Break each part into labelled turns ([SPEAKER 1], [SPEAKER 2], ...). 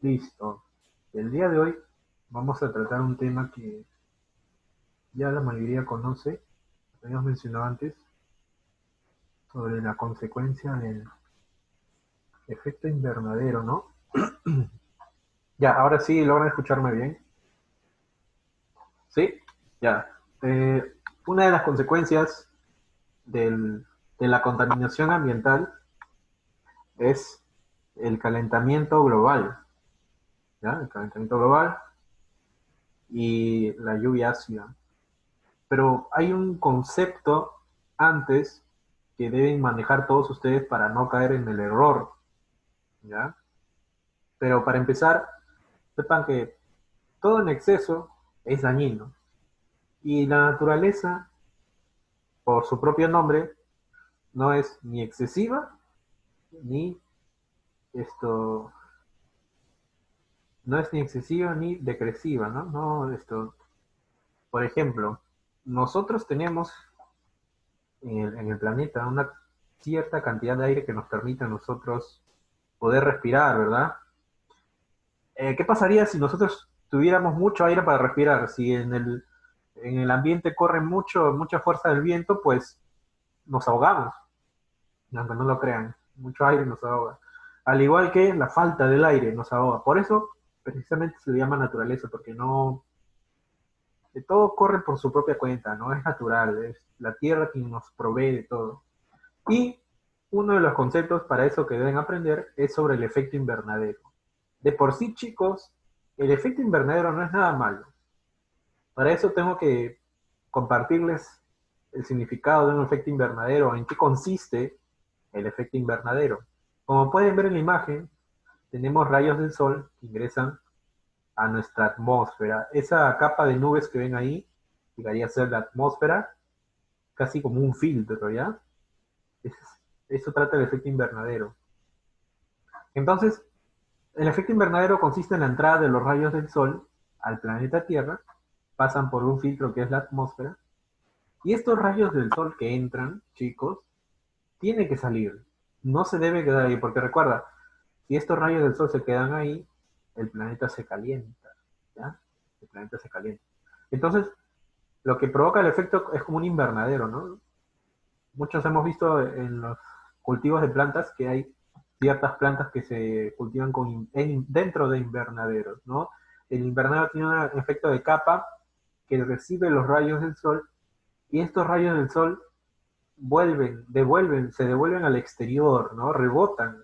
[SPEAKER 1] Listo. El día de hoy vamos a tratar un tema que ya la mayoría conoce, lo habíamos mencionado antes, sobre la consecuencia del efecto invernadero, ¿no? Ya, ahora sí, logran escucharme bien. ¿Sí? Ya. Una de las consecuencias de la contaminación ambiental es el calentamiento global, ¿ya? El calentamiento global y la lluvia ácida. Pero hay un concepto antes que deben manejar todos ustedes para no caer en el error, ¿ya? Pero para empezar, sepan que todo en exceso es dañino y la naturaleza, por su propio nombre, no es ni excesiva ni esto, no es ni excesiva ni decresiva, ¿no? No esto, por ejemplo, nosotros tenemos en el planeta una cierta cantidad de aire que nos permite a nosotros poder respirar, ¿verdad? ¿Qué pasaría si nosotros tuviéramos mucho aire para respirar? Si en el ambiente corre mucha fuerza del viento, pues nos ahogamos, aunque no lo crean. Mucho aire nos ahoga. Al igual que la falta del aire nos ahoga. Por eso, precisamente se le llama naturaleza, porque no, todo corre por su propia cuenta, no es natural, es la tierra quien nos provee de todo. Y uno de los conceptos para eso que deben aprender es sobre el efecto invernadero. De por sí, chicos, el efecto invernadero no es nada malo. Para eso tengo que compartirles el significado de un efecto invernadero, en qué consiste el efecto invernadero. Como pueden ver en la imagen, tenemos rayos del sol que ingresan a nuestra atmósfera. Esa capa de nubes que ven ahí llegaría a ser la atmósfera, casi como un filtro, ¿ya? Es- Eso trata el efecto invernadero. Entonces, el efecto invernadero consiste en la entrada de los rayos del sol al planeta Tierra, pasan por un filtro que es la atmósfera, y estos rayos del sol que entran, chicos, tienen que salir. No se debe quedar ahí, porque recuerda, si estos rayos del sol se quedan ahí, el planeta se calienta, ¿ya? El planeta se calienta. Entonces, lo que provoca el efecto es como un invernadero, ¿no? Muchos hemos visto en los cultivos de plantas que hay ciertas plantas que se cultivan dentro de invernaderos, ¿no? El invernadero tiene un efecto de capa que recibe los rayos del sol y estos rayos del sol se devuelven al exterior, ¿no? Rebotan,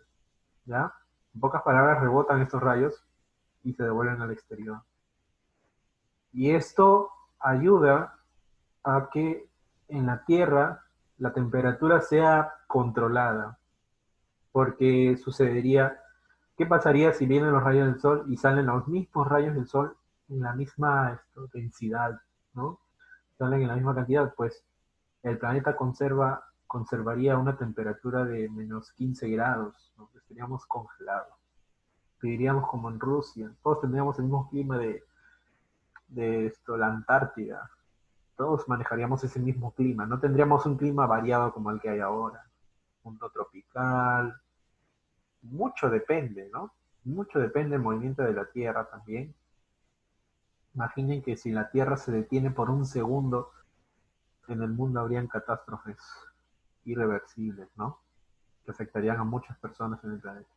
[SPEAKER 1] ¿ya? En pocas palabras, rebotan estos rayos y se devuelven al exterior. Y esto ayuda a que en la Tierra la temperatura sea controlada, porque sucedería, ¿qué pasaría si vienen los rayos del sol y salen los mismos rayos del sol en la misma densidad, ¿no? Salen en la misma cantidad, pues el planeta conservaría una temperatura de menos 15 grados, ¿no? Estaríamos congelados. Viviríamos como en Rusia, todos tendríamos el mismo clima de la Antártida, todos manejaríamos ese mismo clima, no tendríamos un clima variado como el que hay ahora, mundo tropical, mucho depende, ¿no? Mucho depende del movimiento de la Tierra también. Imaginen que si la Tierra se detiene por un segundo, en el mundo habrían catástrofes irreversibles, ¿no? Que afectarían a muchas personas en el planeta.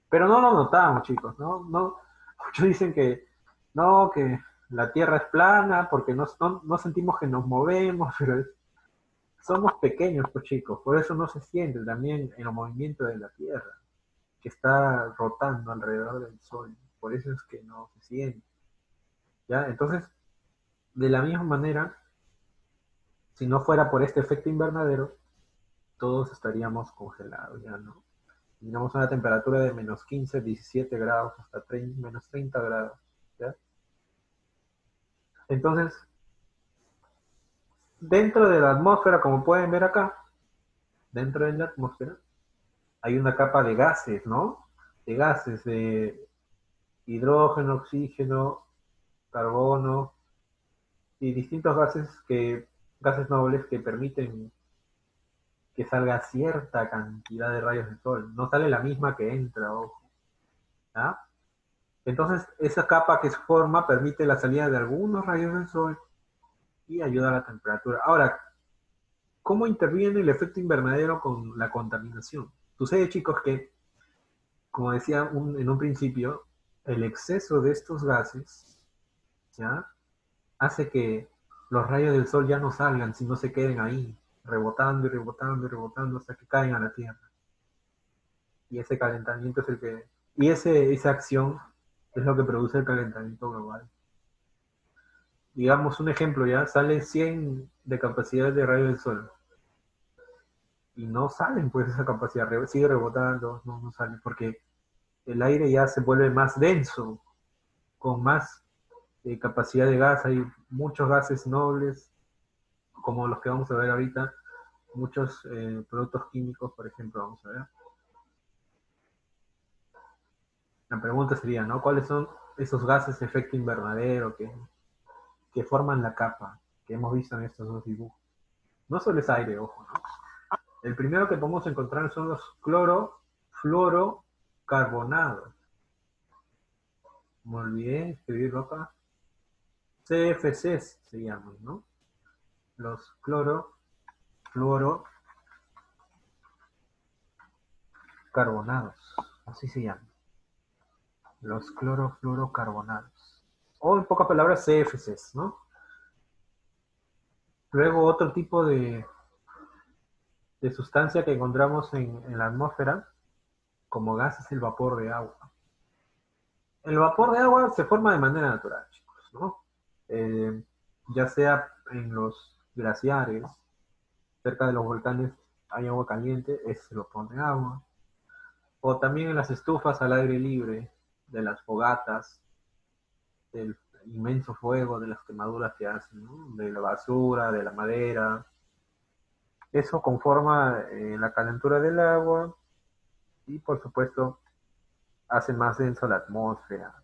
[SPEAKER 1] Pero no lo notamos, chicos, ¿no? No, muchos dicen que no, que la Tierra es plana porque no sentimos que nos movemos, pero somos pequeños, pues chicos, por eso no se siente también en el movimiento de la Tierra, que está rotando alrededor del Sol, por eso es que no se siente, ¿ya? Entonces, de la misma manera, si no fuera por este efecto invernadero, todos estaríamos congelados, ¿ya no? Tendríamos una temperatura de menos 15, 17 grados, hasta menos 30 grados, ¿ya? Entonces, dentro de la atmósfera, como pueden ver acá, dentro de la atmósfera, hay una capa de gases, ¿no? De gases, de hidrógeno, oxígeno, carbono y distintos gases nobles que permiten que salga cierta cantidad de rayos del sol. No sale la misma que entra, ojo, ¿ah? Entonces, esa capa que se forma permite la salida de algunos rayos del sol y ayuda a la temperatura. Ahora, ¿cómo interviene el efecto invernadero con la contaminación? Sucede, chicos, que, como decía en un principio, el exceso de estos gases, ¿ya?, hace que los rayos del sol ya no salgan, sino se queden ahí, rebotando y rebotando y rebotando hasta que caen a la Tierra. Y ese calentamiento es el que... Y esa acción es lo que produce el calentamiento global. Digamos un ejemplo, ya sale 100 de capacidad de rayos del sol y no salen, pues esa capacidad sigue rebotando, no sale, porque el aire ya se vuelve más denso, con más capacidad de gas. Hay muchos gases nobles, como los que vamos a ver ahorita, muchos productos químicos, por ejemplo, vamos a ver. La pregunta sería, ¿no? ¿Cuáles son esos gases de efecto invernadero que forman la capa que hemos visto en estos dos dibujos? No solo es aire, ojo, ¿no? El primero que podemos encontrar son los clorofluorocarbonados. Me olvidé de escribirlo acá. CFCs se llaman, ¿no? Los clorofluorocarbonados, así se llaman. Los clorofluorocarbonados. O en pocas palabras, CFCs, ¿no? Luego otro tipo de sustancia que encontramos en la atmósfera como gas es el vapor de agua. El vapor de agua se forma de manera natural, chicos, ¿no? Ya sea en los glaciares, cerca de los volcanes hay agua caliente, ese lo pone agua. O también en las estufas al aire libre, de las fogatas, del inmenso fuego, de las quemaduras que hacen, ¿no?, de la basura, de la madera. Eso conforma la calentura del agua y, por supuesto, hace más denso la atmósfera.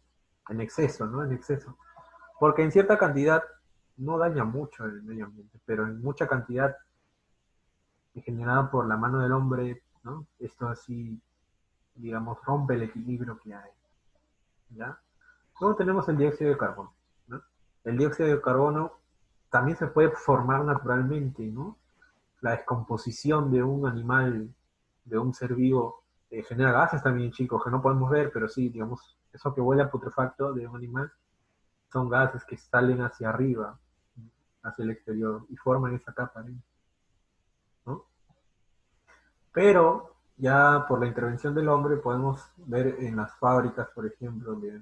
[SPEAKER 1] En exceso, ¿no? En exceso. Porque en cierta cantidad no daña mucho el medio ambiente, pero en mucha cantidad generada por la mano del hombre, ¿no? Esto así, digamos, rompe el equilibrio que hay, ¿ya? Luego tenemos el dióxido de carbono, ¿no? El dióxido de carbono también se puede formar naturalmente, ¿no? La descomposición de un animal, de un ser vivo, genera gases también, chicos, que no podemos ver, pero sí, digamos, eso que huele a putrefacto de un animal son gases que salen hacia arriba, hacia el exterior, y forman esa capa, ¿no? Pero ya por la intervención del hombre podemos ver en las fábricas, por ejemplo, que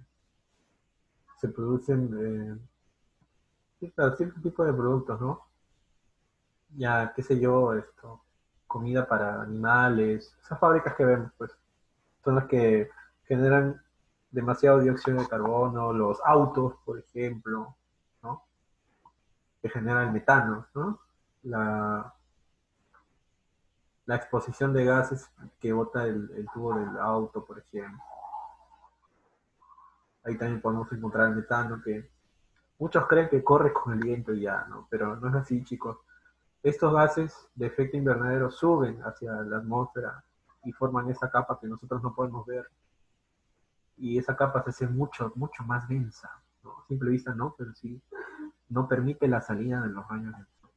[SPEAKER 1] se producen cierto tipo de productos, ¿no? Ya, qué sé yo, comida para animales, esas fábricas que vemos, pues, son las que generan demasiado dióxido de carbono, los autos, por ejemplo, ¿no?, que generan metano, ¿no? La, la exposición de gases que bota el tubo del auto, por ejemplo. Ahí también podemos encontrar el metano, que muchos creen que corre con el viento y ya, ¿no? Pero no es así, chicos. Estos gases de efecto invernadero suben hacia la atmósfera y forman esa capa que nosotros no podemos ver. Y esa capa se hace mucho, mucho más densa, ¿no? A simple vista no, pero sí no permite la salida de los rayos del sol.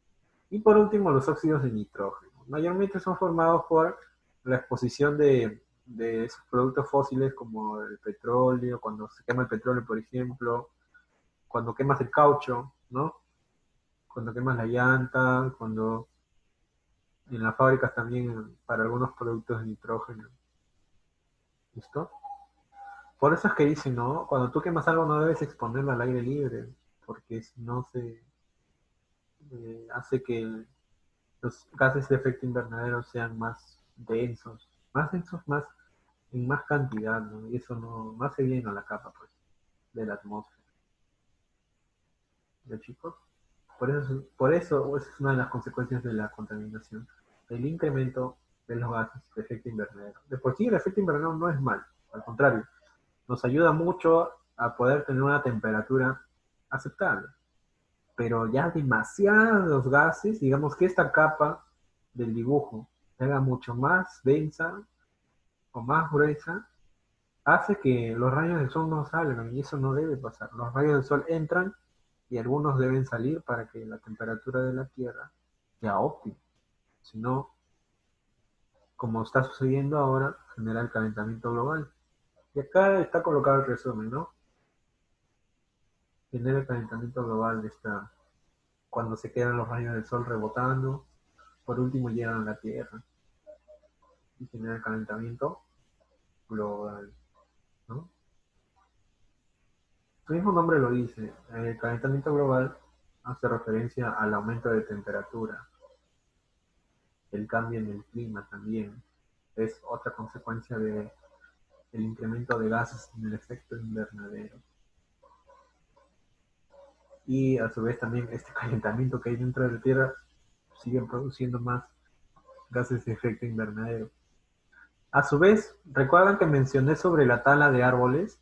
[SPEAKER 1] Y por último, los óxidos de nitrógeno. Mayormente son formados por la exposición de esos productos fósiles como el petróleo, cuando se quema el petróleo, por ejemplo, cuando quemas el caucho, ¿no? Cuando quemas la llanta, cuando en las fábricas también para algunos productos de nitrógeno. ¿Listo? Por eso es que dicen, ¿no? Cuando tú quemas algo no debes exponerlo al aire libre, porque si no se hace que los gases de efecto invernadero sean más densos, más en más cantidad, ¿no? Y eso no hace bien a la capa, pues, de la atmósfera. ¿Ya, chicos? Por eso es una de las consecuencias de la contaminación, el incremento de los gases de efecto invernadero. De por sí el efecto invernadero no es mal, al contrario, nos ayuda mucho a poder tener una temperatura aceptable. Pero ya demasiados gases, digamos que esta capa del dibujo se haga mucho más densa o más gruesa, hace que los rayos del sol no salgan y eso no debe pasar. Los rayos del sol entran y algunos deben salir para que la temperatura de la Tierra sea óptima. Si no, como está sucediendo ahora, genera el calentamiento global. Y acá está colocado el resumen, ¿no? Genera el calentamiento global cuando se quedan los rayos del sol rebotando, por último llegan a la Tierra y genera el calentamiento global, ¿no? Su mismo nombre lo dice, el calentamiento global hace referencia al aumento de temperatura, el cambio en el clima también, es otra consecuencia del incremento de gases en el efecto invernadero. Y a su vez también este calentamiento que hay dentro de la Tierra sigue produciendo más gases de efecto invernadero. A su vez, recuerdan que mencioné sobre la tala de árboles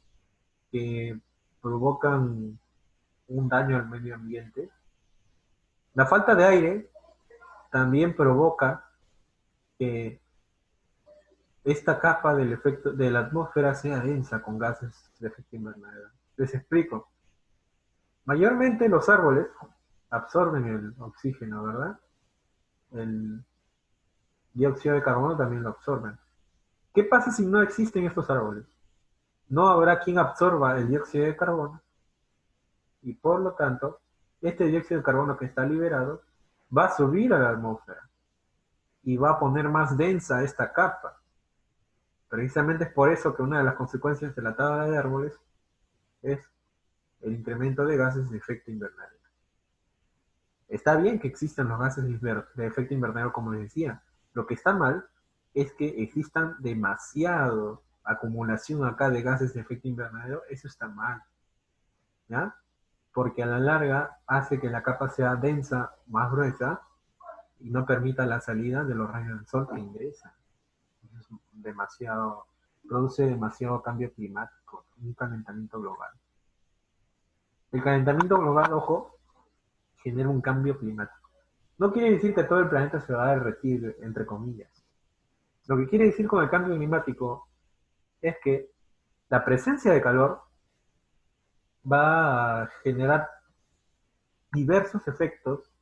[SPEAKER 1] que provocan un daño al medio ambiente. La falta de aire también provoca que esta capa del efecto de la atmósfera sea densa con gases de efecto invernadero. Les explico. Mayormente los árboles absorben el oxígeno, ¿verdad? El dióxido de carbono también lo absorben. ¿Qué pasa si no existen estos árboles? No habrá quien absorba el dióxido de carbono y por lo tanto, este dióxido de carbono que está liberado va a subir a la atmósfera y va a poner más densa esta capa. Precisamente es por eso que una de las consecuencias de la tala de árboles es el incremento de gases de efecto invernadero. Está bien que existan los gases de efecto invernadero, como les decía. Lo que está mal es que existan demasiado acumulación acá de gases de efecto invernadero. Eso está mal, ¿ya? Porque a la larga hace que la capa sea densa, más gruesa, y no permita la salida de los rayos del sol que ingresan. Es demasiado, produce demasiado cambio climático, un calentamiento global. El calentamiento global, ojo, genera un cambio climático. No quiere decir que todo el planeta se va a derretir, entre comillas. Lo que quiere decir con el cambio climático es que la presencia de calor va a generar diversos efectos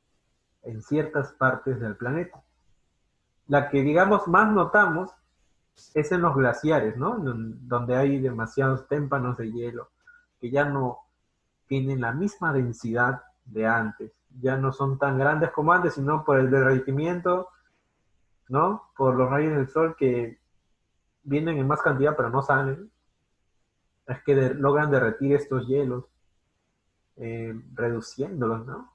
[SPEAKER 1] en ciertas partes del planeta. La que, digamos, más notamos es en los glaciares, ¿no? Donde hay demasiados témpanos de hielo que ya no tienen la misma densidad de antes. Ya no son tan grandes como antes, sino por el derretimiento, ¿no? Por los rayos del sol que vienen en más cantidad pero no salen. Es que logran derretir estos hielos, reduciéndolos, ¿no?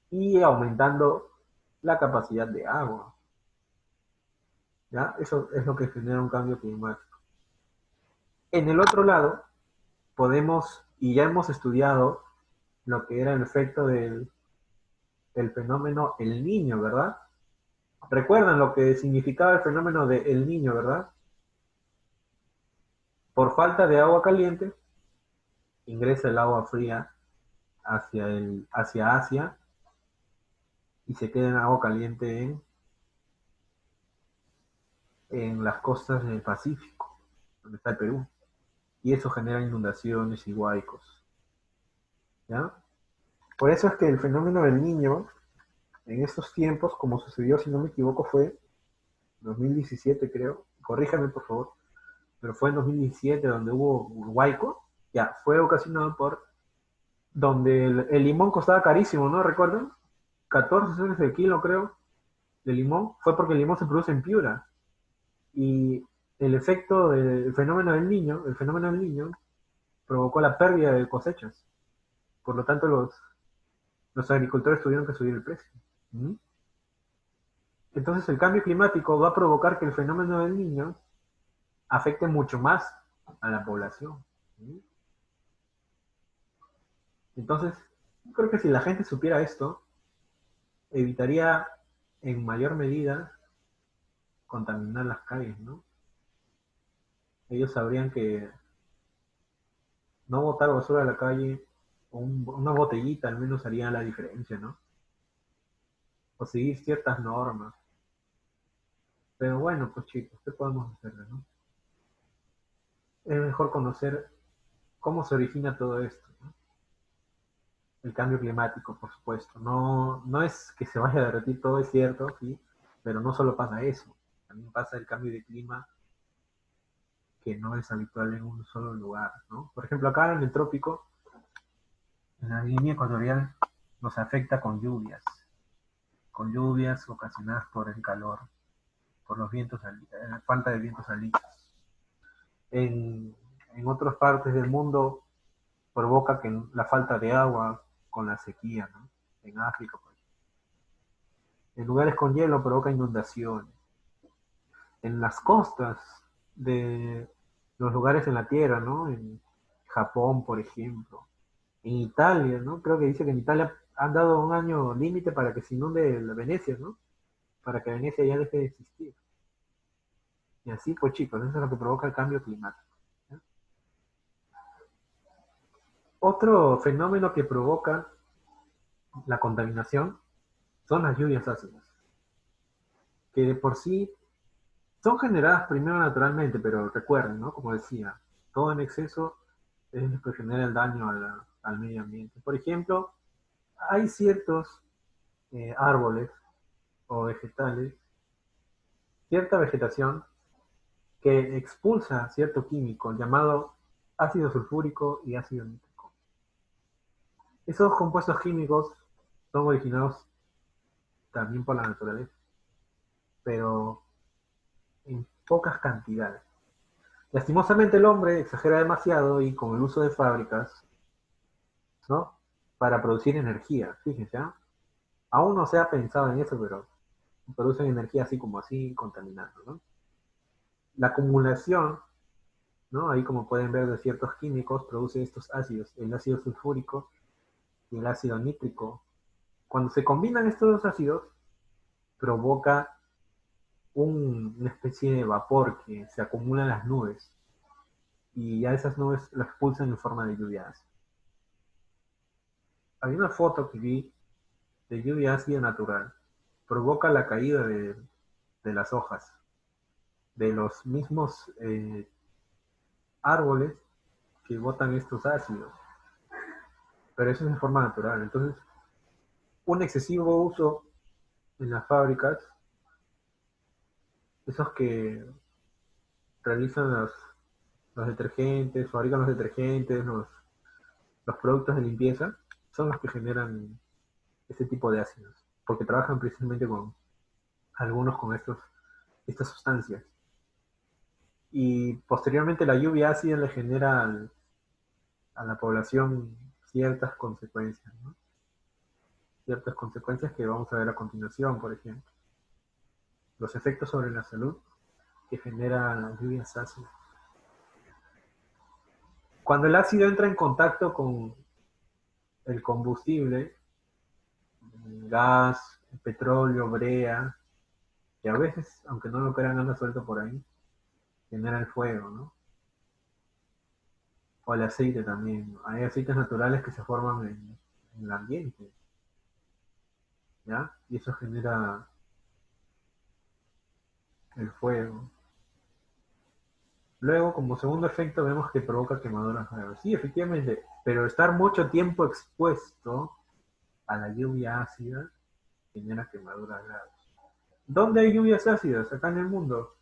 [SPEAKER 1] Y aumentando la capacidad de agua. ¿Ya? Eso es lo que genera un cambio climático. En el otro lado, podemos, y ya hemos estudiado lo que era el efecto del fenómeno El Niño, ¿verdad? ¿Recuerdan lo que significaba el fenómeno de El Niño, verdad? Por falta de agua caliente, ingresa el agua fría hacia Asia y se queda en agua caliente en las costas del Pacífico, donde está el Perú. Y eso genera inundaciones y huaicos, ¿ya? Por eso es que el fenómeno del Niño, en estos tiempos, como sucedió, si no me equivoco, fue 2017, creo. Corríjame, por favor. Pero fue en 2017 donde hubo huaico. Ya, fue ocasionado por donde el limón costaba carísimo, ¿no? ¿Recuerdan? 14 soles el kilo, creo, de limón. Fue porque el limón se produce en Piura. Y el efecto del fenómeno del niño, el fenómeno del niño, provocó la pérdida de cosechas. Por lo tanto, los agricultores tuvieron que subir el precio. ¿Mm? Entonces, el cambio climático va a provocar que el fenómeno del niño afecte mucho más a la población. ¿Mm? Entonces, yo creo que si la gente supiera esto, evitaría en mayor medida contaminar las calles, ¿no? Ellos sabrían que no botar basura a la calle, o una botellita al menos haría la diferencia, ¿no? O seguir ciertas normas. Pero bueno, pues chicos, ¿qué podemos hacer, no? es mejor conocer cómo se origina todo esto, ¿no? El cambio climático, por supuesto. No, no es que se vaya a derretir todo, es cierto, sí, pero no solo pasa eso. También pasa el cambio de clima que no es habitual en un solo lugar, ¿no? Por ejemplo, acá en el trópico, en la línea ecuatorial, nos afecta con lluvias ocasionadas por el calor, por los vientos, falta de vientos alisios. En, en otras partes del mundo provoca que la falta de agua con la sequía, ¿no? En África, por ejemplo. En lugares con hielo provoca inundaciones. En las costas de los lugares en la Tierra, ¿no? En Japón, por ejemplo. En Italia, ¿no? Creo que dice que en Italia han dado un año límite para que se inunde la Venecia, ¿no? Para que Venecia ya deje de existir. Y así, pues chicos, eso es lo que provoca el cambio climático, ¿no? Otro fenómeno que provoca la contaminación son las lluvias ácidas, que de por sí son generadas primero naturalmente, pero recuerden, ¿no? Como decía, todo en exceso es lo que genera el daño al medio ambiente. Por ejemplo, hay ciertos árboles o vegetales, cierta vegetación que expulsa cierto químico llamado ácido sulfúrico y ácido nítrico. Esos compuestos químicos son originados también por la naturaleza, pero en pocas cantidades. Lastimosamente el hombre exagera demasiado y con el uso de fábricas, ¿no? Para producir energía, fíjense, ¿eh? Aún no se ha pensado en eso, pero producen energía así como así, contaminando, ¿no? La acumulación, ¿no? Ahí como pueden ver de ciertos químicos, produce estos ácidos, el ácido sulfúrico y el ácido nítrico. Cuando se combinan estos dos ácidos, provoca una especie de vapor que se acumula en las nubes y ya esas nubes las expulsan en forma de lluvias. Hay una foto que vi de lluvia ácida natural. Provoca la caída de las hojas, de los mismos árboles que botan estos ácidos, pero eso es de forma natural. Entonces, un excesivo uso en las fábricas, esos que realizan los detergentes, fabrican los detergentes, los productos de limpieza, son los que generan ese tipo de ácidos, porque trabajan precisamente con algunos con estas sustancias. Y posteriormente la lluvia ácida le genera a la población ciertas consecuencias, ¿no? Ciertas consecuencias que vamos a ver a continuación, por ejemplo. Los efectos sobre la salud que generan las lluvias ácidas. Cuando el ácido entra en contacto con el combustible, gas, petróleo, brea, que a veces, aunque no lo crean, anda suelto por ahí, genera el fuego, ¿no? O el aceite también. Hay aceites naturales que se forman en el ambiente, ¿ya? Y eso genera el fuego. Luego, como segundo efecto, vemos que provoca quemaduras graves. Sí, efectivamente, pero estar mucho tiempo expuesto a la lluvia ácida genera quemaduras graves. ¿Dónde hay lluvias ácidas? Acá en el mundo.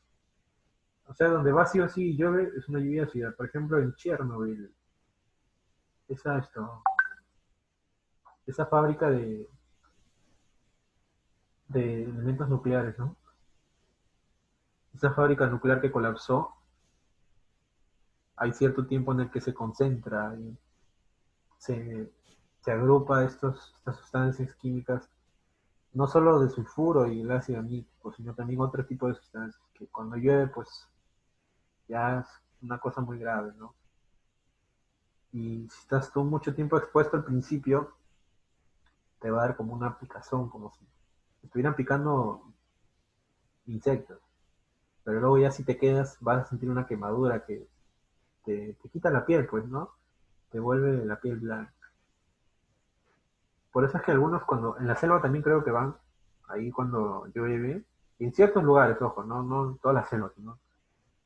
[SPEAKER 1] O sea, donde va sí o sí llueve, es una lluvia ácida. Por ejemplo, en Chernobyl, esa, esto, esa fábrica de elementos nucleares, ¿no? Esa fábrica nuclear que colapsó, hay cierto tiempo en el que se concentra y se, se agrupa estas sustancias químicas, no solo de sulfuro y el ácido nítrico, sino también otro tipo de sustancias que cuando llueve, pues ya es una cosa muy grave, ¿no? Y si estás tú mucho tiempo expuesto al principio, te va a dar como una picazón, como si estuvieran picando insectos. Pero luego ya si te quedas, vas a sentir una quemadura que te quita la piel, pues, ¿no? Te vuelve la piel blanca. Por eso es que algunos cuando, en la selva también creo que van, ahí cuando llueve, en ciertos lugares, ojo, no, no en todas las selvas, ¿no?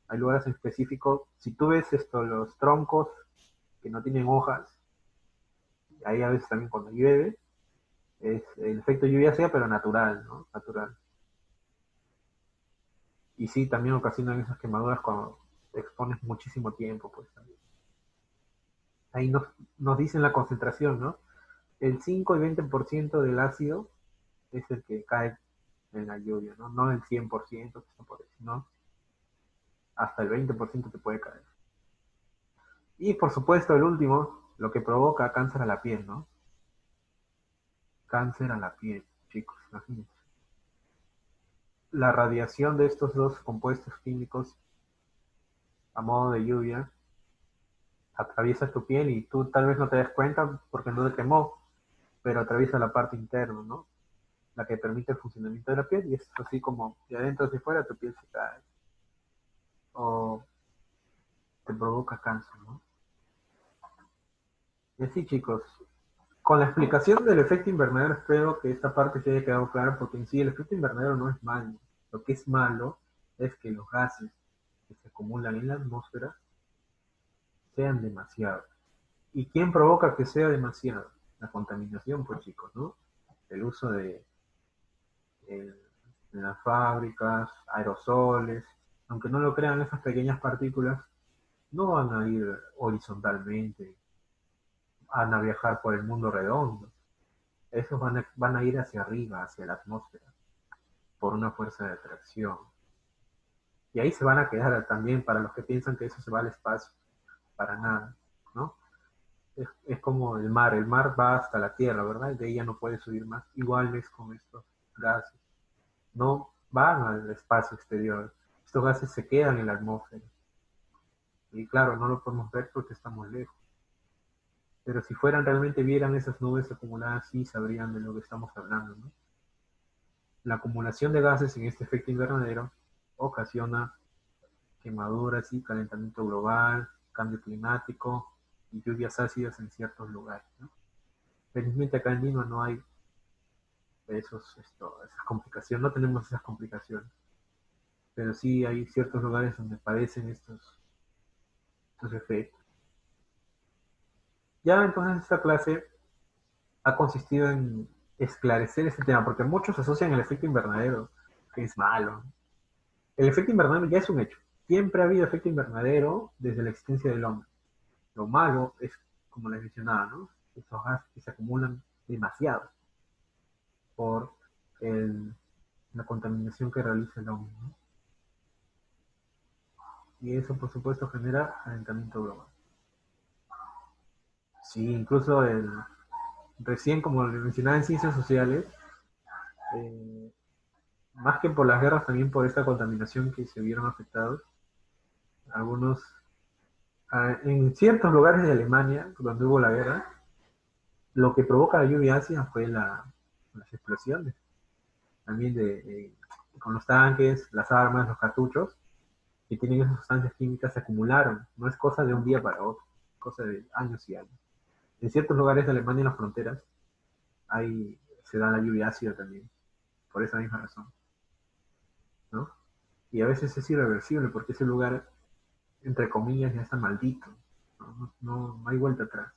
[SPEAKER 1] Hay lugares en específico, si tú ves los troncos que no tienen hojas, ahí a veces también cuando llueve, es el efecto lluvia sea, pero natural, ¿no? Natural. Y sí, también ocasionan esas quemaduras cuando te expones muchísimo tiempo, pues también. Ahí nos dicen la concentración, ¿no? El 5 y 20% del ácido es el que cae en la lluvia, ¿no? No el 100%, que está por ahí, sino hasta el 20% te puede caer. Y por supuesto, el último, lo que provoca cáncer a la piel, ¿no? Cáncer a la piel, chicos, imagínense. La radiación de estos dos compuestos químicos a modo de lluvia atraviesa tu piel y tú tal vez no te des cuenta porque no te quemó, pero atraviesa la parte interna, ¿no? La que permite el funcionamiento de la piel y es así como de adentro hacia afuera tu piel se cae o te provoca cáncer, ¿no? Y así, chicos, con la explicación del efecto invernadero espero que esta parte se haya quedado clara porque en sí el efecto invernadero no es malo. Lo que es malo es que los gases que se acumulan en la atmósfera sean demasiados. ¿Y quién provoca que sea demasiado? La contaminación, pues chicos, ¿no? El uso eh, en las fábricas, aerosoles, aunque no lo crean, esas pequeñas partículas no van a ir horizontalmente, van a viajar por el mundo redondo. Esos van a ir hacia arriba, hacia la atmósfera, por una fuerza de atracción. Y ahí se van a quedar también para los que piensan que eso se va al espacio, para nada, ¿no? Es como el mar va hasta la Tierra, ¿verdad? De ahí ya no puede subir más. Igual es con estos gases, no van al espacio exterior, estos gases se quedan en la atmósfera. Y claro, no lo podemos ver porque estamos lejos. Pero si fueran realmente vieran esas nubes acumuladas, sí sabrían de lo que estamos hablando, ¿no? La acumulación de gases en este efecto invernadero ocasiona quemaduras y calentamiento global, cambio climático y lluvias ácidas en ciertos lugares, ¿no? Felizmente acá en Lima no hay esas complicaciones, no tenemos esas complicaciones, pero sí hay ciertos lugares donde padecen estos efectos. Ya entonces esta clase ha consistido en esclarecer este tema, porque muchos asocian el efecto invernadero, que es malo. El efecto invernadero ya es un hecho. Siempre ha habido efecto invernadero desde la existencia del hombre. Lo malo es, como les mencionaba, ¿no? Esos gases que se acumulan demasiado por el, la contaminación que realiza el hombre, ¿no? Y eso, por supuesto, genera calentamiento global. Sí, incluso recién, como les mencionaba en ciencias sociales, eh, más que por las guerras, también por esta contaminación que se vieron afectados, algunos, en ciertos lugares de Alemania, donde hubo la guerra, lo que provoca la lluvia ácida fue las explosiones, también con los tanques, las armas, los cartuchos, que tienen esas sustancias químicas se acumularon, no es cosa de un día para otro, es cosa de años y años. En ciertos lugares de Alemania, en las fronteras, se da la lluvia ácida también, por esa misma razón, ¿no? Y a veces es irreversible porque ese lugar, entre comillas, ya está maldito, no hay vuelta atrás.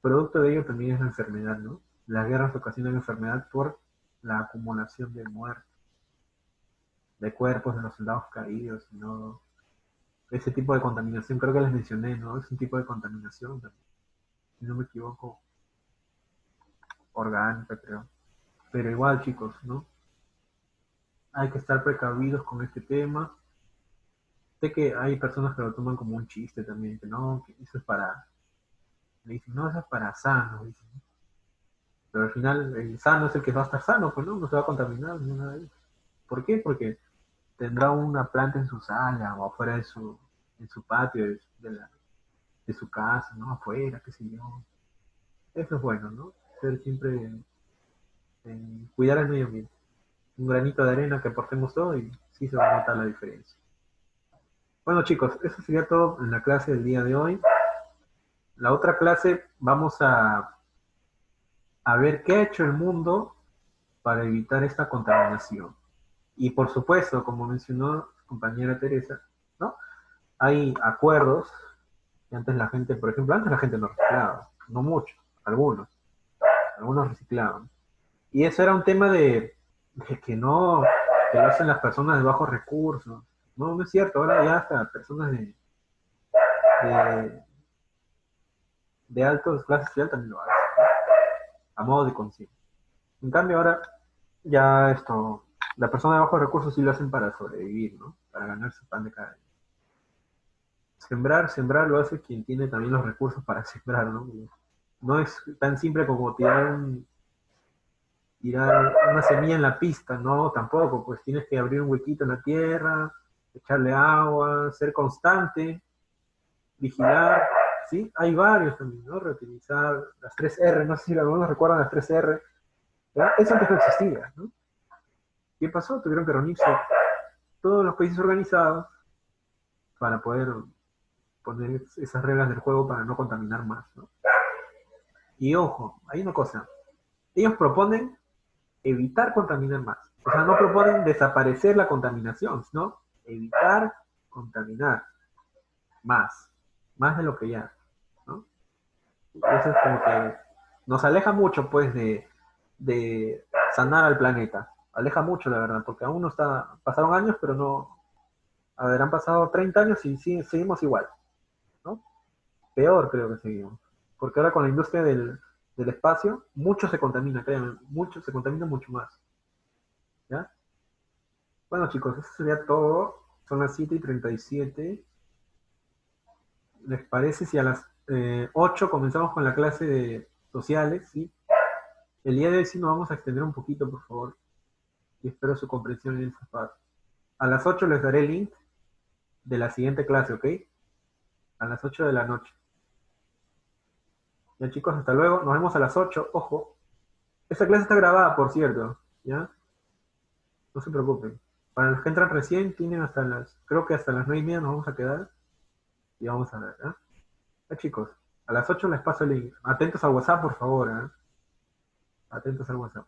[SPEAKER 1] Producto de ello también es la enfermedad, ¿no? Las guerras ocasionan enfermedad por la acumulación de muertos, de cuerpos de los soldados caídos, ¿no? Ese tipo de contaminación, creo que les mencioné, ¿no? Es un tipo de contaminación, si no me equivoco, orgánica, creo. Pero igual, chicos, ¿no? Hay que estar precavidos con este tema. Sé que hay personas que lo toman como un chiste también, que no, que eso es para, le dicen, no, eso es para sano, dicen. Pero al final el sano es el que va a estar sano, pues no se va a contaminar ni nada de eso. ¿Por qué? Porque tendrá una planta en su sala o afuera en su patio de su casa, ¿no? Afuera, qué sé yo. Eso es bueno, ¿no? Ser siempre, cuidar el medio ambiente. Un granito de arena que aportemos todo y sí se va a notar la diferencia. Bueno chicos, eso sería todo en la clase del día de hoy. La otra clase vamos a ver qué ha hecho el mundo para evitar esta contaminación. Y por supuesto, como mencionó compañera Teresa, ¿no? Hay acuerdos, y antes la gente, por ejemplo, antes la gente no reciclaba, no mucho, algunos reciclaban. Y eso era un tema de que no, que lo hacen las personas de bajos recursos. No, no es cierto, ahora ya hasta personas de, de altos, clase social también lo hacen, ¿no? A modo de conciencia. En cambio ahora ya esto, la persona de bajos recursos sí lo hacen para sobrevivir, ¿no? Para ganar su pan de cada día. Sembrar lo hace quien tiene también los recursos para sembrar, ¿no? No es tan simple como tirar una semilla en la pista, no, tampoco, pues tienes que abrir un huequito en la tierra, echarle agua, ser constante, vigilar, ¿sí? Hay varios también, ¿no? Reutilizar las 3R, no sé si algunos recuerdan las 3R, ¿verdad? Eso antes no existía, ¿no? ¿Qué pasó? Tuvieron que reunirse todos los países organizados para poder poner esas reglas del juego para no contaminar más, ¿no? Y ojo, hay una cosa, ellos proponen evitar contaminar más. O sea, no proponen desaparecer la contaminación, sino evitar contaminar más, más de lo que ya, ¿no? Eso es como que nos aleja mucho, pues, de sanar al planeta. Aleja mucho, la verdad, porque aún no está, pasaron años, pero no, a ver, han pasado 30 años y sí, seguimos igual, ¿no? Peor creo que seguimos. Porque ahora con la industria del espacio, mucho se contamina, créanme, mucho, se contamina mucho más, ¿ya? Bueno, chicos, eso sería todo. Son las 7:37. ¿Les parece si a las 8 comenzamos con la clase de sociales? ¿Sí? El día de hoy sí nos vamos a extender un poquito, por favor. Y espero su comprensión en esa parte. A las 8 les daré el link de la siguiente clase, ¿ok? A las 8 de la noche. Ya, chicos, hasta luego. Nos vemos a las 8. Ojo. Esta clase está grabada, por cierto. ¿Ya? No se preocupen. Para los que entran recién, tienen hasta creo que hasta las 9:30 nos vamos a quedar. Y vamos a ver, ¿ya? Chicos, a las 8 les paso el link. Atentos al WhatsApp, por favor, ¿eh? Atentos al WhatsApp.